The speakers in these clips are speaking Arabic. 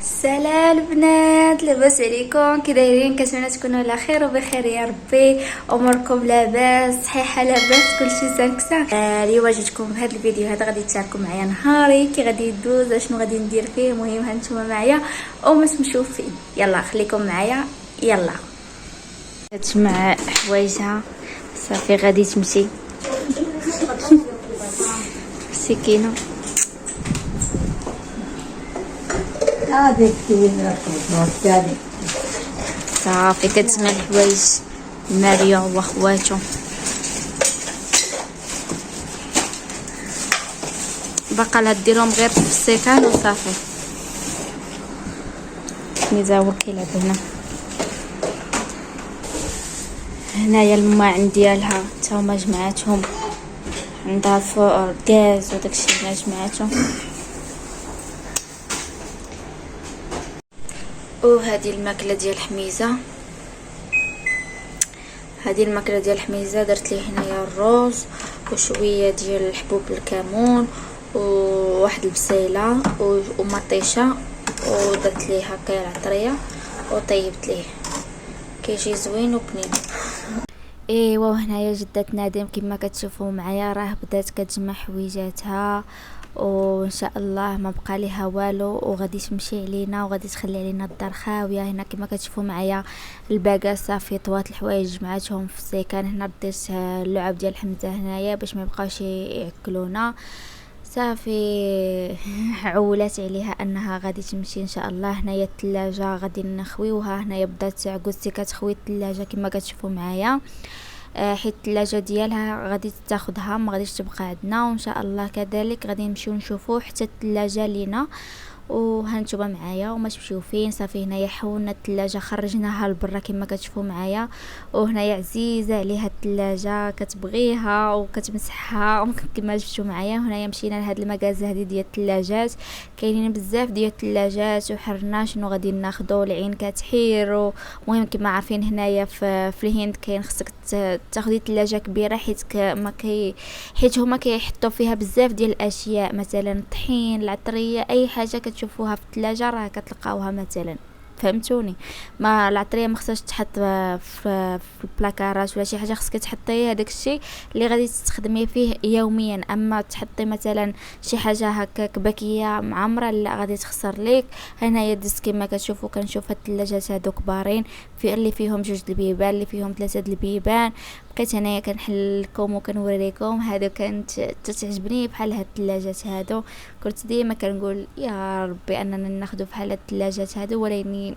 سلام البنات، لاباس عليكم؟ كي دايرين؟ كنتمنى تكونوا على خير وبخير يا ربي. اموركم لاباس؟ صحيحه لاباس؟ كلشي سانكسا. اليوم جيتكم بهذا الفيديو هذا غادي تشاركوا معايا نهاري كي غادي يدوز، شنو غادي ندير فيه. المهم هانتوما معايا وما تمشيو فيه. يلا خليكم معايا. يلا تجمع حوايجها صافي غادي تمشي. سكينه صافي كتجمع الحوايج ماريو وخواتو. باقا لها ديرهم غير في السيكان وصافي. ميزا هو كيلعب هنايا الماعن ديالها تا هما جمعاتهم، عندها فوق غاز وداكشي اللي جمعاتهم. وهذه الماكله ديال الحميزه، هذه الماكله ديال الحميزه درت ليه هنايا الروز وشويه ديال الحبوب الكمون وواحد البصيله ومطيشه، ودرت ليه هكا العطريه وطيبت ليه، كيجي زوين وبنين. ايوا وهنايا جدة نادم كما كتشوفوا معايا راه بدات كتجمع حويجاتها، وان شاء الله ما بقى ليها والو وغادي تمشي علينا وغادي تخلي علينا الدار خاويه. هنا كما كتشوفوا معايا الباقه صافي طوات الحوايج جمعتهم في السيكان. هنا رديت اللعب ديال حمزه هنايا باش ما يبقاوش ياكلونا صافي. عولات عليها انها غادي تمشي ان شاء الله. هنايا الثلاجه غادي نخويوها، هنايا بدات عكوزتي كتخوي الثلاجه كما كتشوفوا معايا، حيت الثلاجه ديالها غادي تاخذها ما غاديش تبقى عندنا، وان شاء الله كذلك غادي نمشيو نشوفوا حتى الثلاجه لينا. وهانتوما معايا وما تمشيو فين. صافي هنايا حولنا الثلاجه خرجناها لبرا كما كتشوفوا معايا، وهنايا عزيزه عليها الثلاجه كتبغيها وكتمسحها كما شفتوا معايا. هنايا مشينا لهاد المغازه هذه ديال الثلاجات، كاينين بزاف ديال الثلاجات وحرنا شنو غادي ناخذوا. العين كتحير. المهم كما عارفين هنايا في الهند كاين خصك تاخذي ثلاجه كبيره حيت هما كيحطوا فيها بزاف ديال الاشياء، مثلا الطحين العطريه اي حاجه كتشوفوها في الثلاجه راه كتلقاوها مثلا، فهمتوني؟ ما العطريه ما خصهاش تحط في البلاكارات ولا شي حاجه، خصك تحطي هذاك الشيء اللي غادي تستخدمي فيه يوميا. اما تحطي مثلا شي حاجه هكاك باكيه معمره لا غادي تخسر ليك. هنايا دزت كما كتشوفوا كنشوف هاد الثلاجات هادو كبارين، في اللي فيهم 2 البيبان، اللي فيهم 3 البيبان. بقيت هنايا كنحل لكم وكنوريكم. هادو كانت تعجبني بحال هاد الثلاجات هادو، كنت ديما كنقول يا ربي اننا ناخذ بحال هاد الثلاجات هادو، ولكن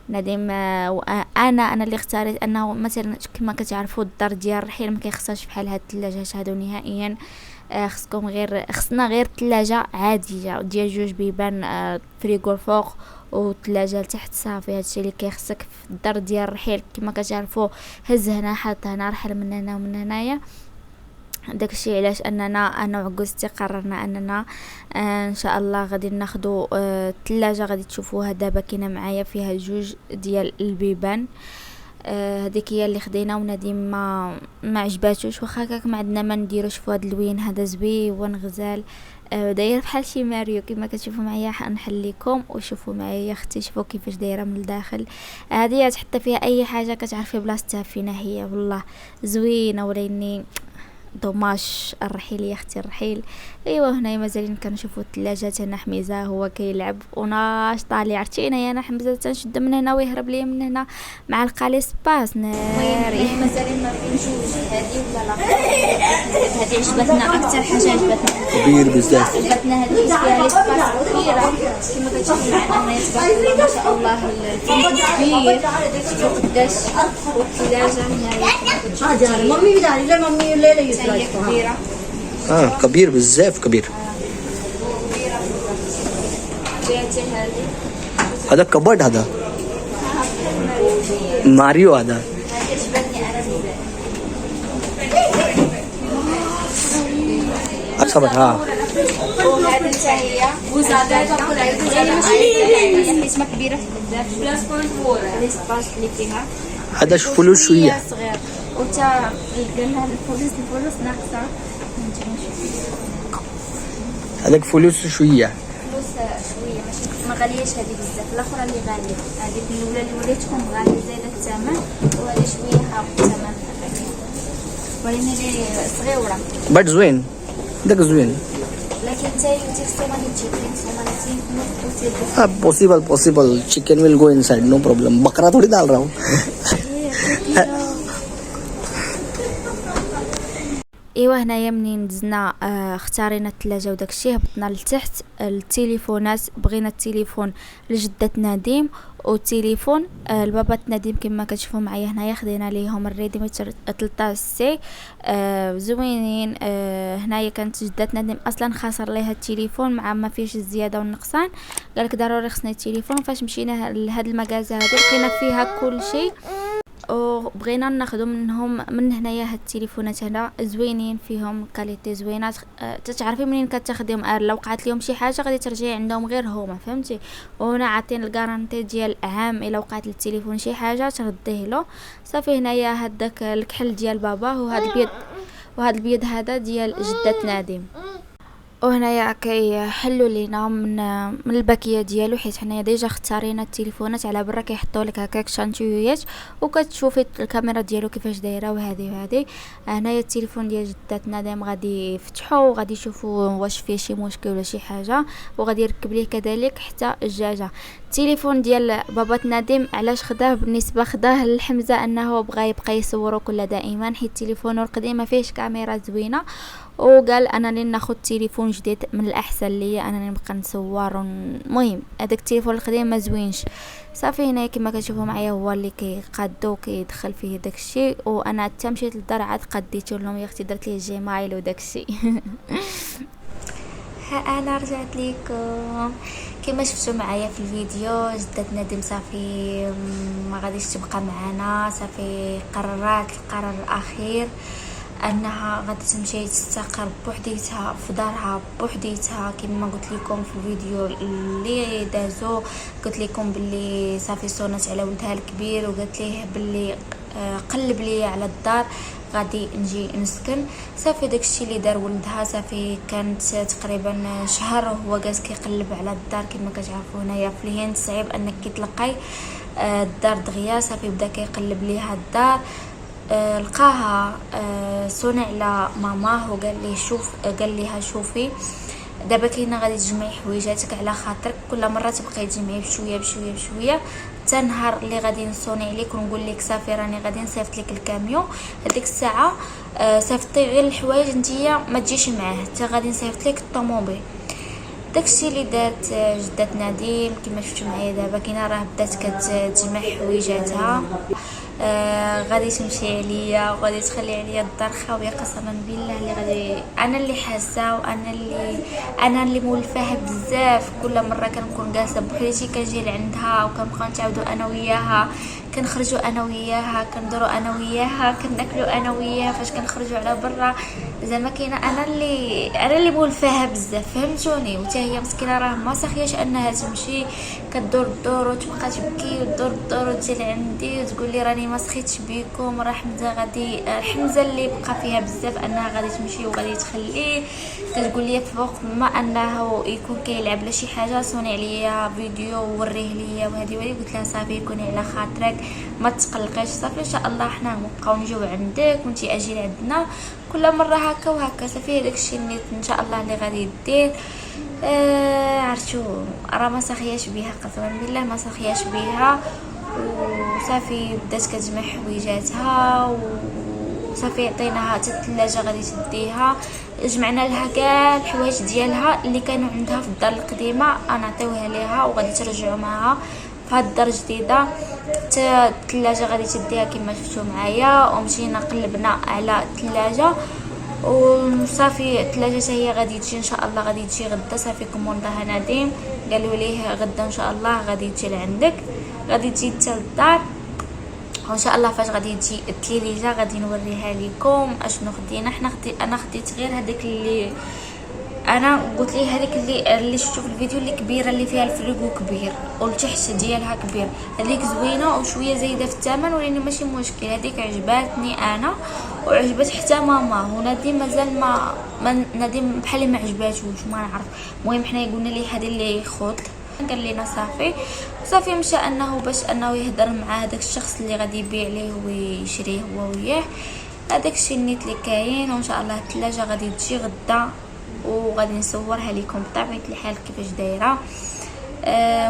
ندم انا اللي اختاريت انه مثلا كما كتعرفوا الدار ديال الرحيل ما كيخصهاش بحال هاد الثلاجات هادو نهائيا. خصنا غير ثلاجه عاديه ديال 2 بيبان، فريغو الفوق وثلاجه لتحت صافي. هادشي اللي كيخصك في الدار ديال الرحيل كما كتعرفوا. هز هنا حط هنا رحل من هنا ومن هنايا. داكشي علاش انا وعكوزتي قررنا اننا ان شاء الله غادي ناخذوا الثلاجه غادي تشوفوها دابا كاينه معايا فيها 2 ديال البيبان. هذيك هي اللي خدينا ونديم ما عجباتوش، واخا هكاك ما عندنا ما نديرو. شوفوا هذا اللوين هذا زوين غزال، داير بحال شي ماريو كما كتشوفوا معايا. حنحل لكم وشوفوا معايا اختي، شوفوا كيفاش دايره من الداخل. هذه تحط فيها اي حاجه كتعرفي بلاصتها فينا هي، والله زوينه. ولاني دوماش الرحيل يا اختي الرحيل. ايوا هنا مازالين كنشوفوا الثلاجات. هنا حميزه هو كيلعب وناش طالع، عرفتينا يا انا حمزه تنشد من هنا ويهرب لي من هنا مع القالي سباس ناري. مازالين ما بين جوج، هذه ولا لا هذه عجبتنا اكثر حاجه، عجبتنا كبير بزاف، عجبتنا هذه فيها لي سباس كبيره كما كتشوفوا معنا. تبارك ما شاء الله الفريج كبير، شوفوا قداش. والثلاجه هنايا مامي بداري لا مامي لا هي كبيره. كبير بزاف كبير. هذا كبرد، هذا ماريو، هذا صبر. وهذا هي وزاده يعني اسمها كبيره بزاف بلاس بوينت 4 الاسباس اللي فيها. هذا فلوس شويه صغير وتا قلنا الفلوس ناقصه. هذاك فلوس شويه، فلوس شويه ماشي ما غالياش هذه بزاف، الاخرى اللي غاليه، هذيك الاولى اللي ولات تكون غاليه زايده الثمن، وهذه شويه هابط الثمن، ولكن هذه صغيره. بٹ زوين داك زوين. لكن تاي السومالي تجيبين سومالي نو possible chicken will go inside no problem. बकरा थोड़ी डाल रहा हूँ. ايوا هنايا منين دزنا اختارينا الثلاجه وداكشي، هبطنا لتحت التليفونات. بغينا التليفون لجدة نديم وتليفون لبابا نديم كما كتشوفوا معايا هنايا، خدينا ليهم الريدمي 13 سي زوينين. هنايا كانت جدة نديم اصلا خاسر ليها التليفون مع ما فيش الزياده والنقصان، قالك ضروري خصني التليفون. فاش مشينا لهاد المغازه هذه لقينا فيها كل شيء، وبغينا ناخذوا منهم من هنايا هاد التليفونات هنا زوينين، فيهم كاليتي زوينات. تتعرفي منين كتاخديهم لو وقعت لهم شي حاجه غادي ترجعي عندهم غير هما، فهمتي. وهنا عاطين الكارانتي ديال عام، الا وقعت للتليفون شي حاجه ترديه له صافي. هنايا هداك الكحل ديال بابا، وهذا البيض هذا ديال جدة نادم. وهنايا كيحلوا لينا من الباكيه ديالو، حيت حنايا ديجا اختارينا التليفونات على برا كيحطوا لك هكاك شانتيويات وكتشوفي الكاميرا ديالو كيفاش دايره. وهذه هنايا التليفون ديال جدة ندم غادي يفتحوا وغادي يشوفوا واش فيه شي مشكل ولا شي حاجه، وغادي يركب ليه كذلك حتى الجاجه. التليفون ديال بابا ندم علاش خداه؟ بالنسبه خداه للحمزه انه بغى يبقى يصورو كل دائما، حيت تليفونه القديم ما فيهش كاميرا زوينه، وقال انا لي ناخذ تليفون جديد من الاحسن ليا انا نبقى نصور. المهم هذاك التليفون القديم ما زوينش صافي. هنا كما كتشوفوا معايا هو اللي كيقادو كيدخل فيه داكشي، وانا حتى مشيت للدار عاد قديته لهم يا اختي، درت ليه جيمايل وداكشي. ها انا رجعت لكم كما شفتوا معايا في الفيديو. جدة ندم صافي ما غاديش تبقى معنا، صافي قررت القرار الاخير انها غادي تمشي تستقر بوحديتها في دارها بوحديتها. كما قلت لكم في الفيديو اللي دازو، قلت لكم باللي صافي صونت على ولدها الكبير وقالت ليه باللي قلب لي على الدار غادي نجي نسكن. صافي داكشي اللي دار ولدها. صافي كانت تقريبا شهر وهو جالس كيقلب على الدار. كما كتعرفوا هنايا في الهند صعيب انك تلقاي الدار دغيا. صافي بدا كيقلب ليها الدار، لقاها صونع على ماما وقال لي قال ليها شوفي دابا كاينه غادي تجمعي حويجاتك على خاطرك، كل مره تبقاي تجمعي بشويه بشويه بشويه حتى نهار اللي غادي نصوني عليك ونقول لك صافي راني غادي نصيفط لك الكاميون. هذيك الساعه صيفطي غير الحوايج نتيا ما تجيش معاه حتى غادي نصيفط لك الطوموبيل. داكشي اللي دارت جدة نديم. كما شفتوا معايا دابا كاينه راه بدات كتجمع حويجاتها، غادي تمشي عليا وغادي تخلي عليا الدار خاويه. قسما بالله اللي غادي انا اللي حاسه وانا اللي مولفاها بزاف. كل مره كنكون جالسه بوحديتي كنجي لعندها وكنبقاو نتعاودوا انا وياها، كنخرجوا انا وياها، كندوروا انا وياها، كناكلوا انا وياها. فاش كنخرجوا على برا زعما كاينه انا اللي مولفاها بزاف، فهمتوني. وتا هي مسكينه راه ما ساخياش انها تمشي، كدور الدور وتبقى تبكي وتدور الدور وتجي لعندي وتقول لي راني ما سخيتش بيكم. راه حمزه اللي بقى فيها بزاف انها غادي تمشي وغادي تخليه. كتقول لي فوق ما انه يكون كيلعب لا شي حاجه صوني عليا فيديو ووريه ليا وهذه قلت لها صافي كوني على خاطرك ما تقلقيش، صافي ان شاء الله حنا نبقاو نجيو عندك وانتي اجي لعندنا كل مره هكا وهكا. صافي هذاك الشيء اللي ان شاء الله اللي غادي يدير. عرفتو راه ما ساخياش بها، قسما بالله ما ساخياش بها. وصافي بدات كتجمع حويجاتها وصافي عطيناها حتى الثلاجه غادي تديها. جمعنا لها كاع الحوايج ديالها اللي كانوا عندها في الدار القديمه نعطيوها ليها وغادي ترجعوا معها في هاد الدار الجديده. حتى الثلاجه غادي تديها كما شفتوا معايا. ومشينا قلبنا على الثلاجه وصافي الثلاجه هي غادي تجي ان شاء الله، غادي تجي غدا. صافي كوموندها نديم قالوا ليه غدا ان شاء الله غادي تجي لعندك، غادي تجي حتى للدار. وان شاء الله فاش غادي تجي الثلاجه غادي نوريها لكم اشنو خدينا. انا خديت غير هذاك اللي انا قلت لي هذيك اللي شفتوا في الفيديو اللي كبيره اللي فيها الفريغو كبير والتحت ديالها كبير. هذيك زوينه وشويه زايده في الثمن ولكن ماشي مشكل. هذيك عجباتني انا وعجبت حتى ماما. ونديم مازال ما نديم بحال ما عجباتوش ما نعرف. المهم حنا قلنا ليه هذه اللي خذ قال لنا صافي مشى انه باش انه يهضر مع هذاك الشخص اللي غادي يبيع ليه ويشريه هو وياه. هذاك الشيء النيت اللي كاين، وان شاء الله الثلاجه غادي تجي غدا وغادي نصورها لكم بطبيعه الحال كيفاش دايره.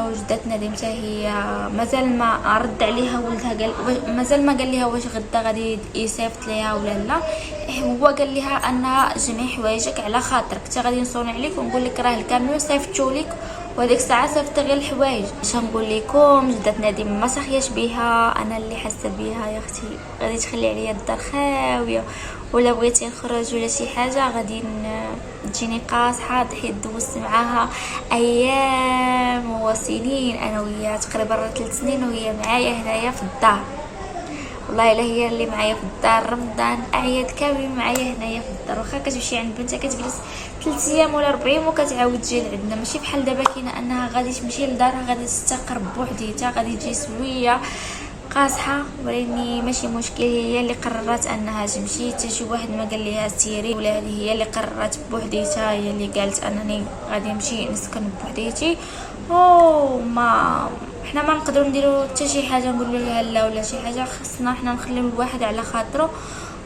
وجدتنا ديما هي مازال ما رد عليها ولدها، قال مازال ما قال لها واش غدا غادي يصيفط ليها ولا لا. هو قال لها انها جمعي حوايجك على خاطرك، حتى غادي نصوني عليك ونقول لك راه الكاميون صيفطو لك وهذيك الساعه صيفط غير الحوايج. اش نقول لكم، جدتنا ديما ما ساخياش بها، انا اللي حاسه بها يا اختي. غادي تخلي عليا الدار خاويه، ولا بغيتي نخرج ولا شي حاجه غادي تجيني قاصحه. ضحيت دوزت معاها ايام وسنين انا وياها، تقريبا 3 سنين وهي معايا هنايا في الدار. والله الا هي اللي معايا في الدار، رمضان اعياد كاملين معايا هنايا في الدار. واخا كتمشي عند بنتها كتجلس 3 ايام ولا 4 يوم وكتعاود تجي لعندنا، ماشي بحال دابا كاينه انها غادي تمشي لدارها غادي تستقر بوحديتها، غادي تجي سويه قاصحه. ولكن ماشي مشكل، هي اللي قررت انها تمشي، حتى شي واحد ما قال ليها سيري، ولا هذه هي اللي قررت بوحديتها، هي اللي قالت انني غادي نمشي نسكن بوحديتي. ما حنا ما نقدروا نديروا حتى شي حاجه نقولوا لها لا ولا شي حاجه، خصنا حنا نخليو الواحد على خاطره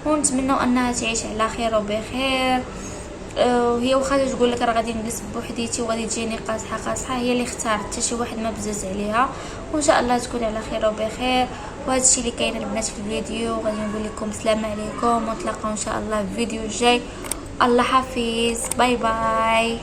ونتمنوا انها تعيش على خير وبخير. وهي واخا تقول لك راه غادي نجلس بوحديتي وغادي تجيني قاصحه، هي اللي اختارت، حتى شي واحد ما بزز عليها، وان شاء الله تكون على خير وبخير. وهذا الشيء اللي كاين البنات في الفيديو. غادي نقول لكم السلام عليكم، ونتلاقاو ان شاء الله في الفيديو الجاي. الله حافظ، باي باي.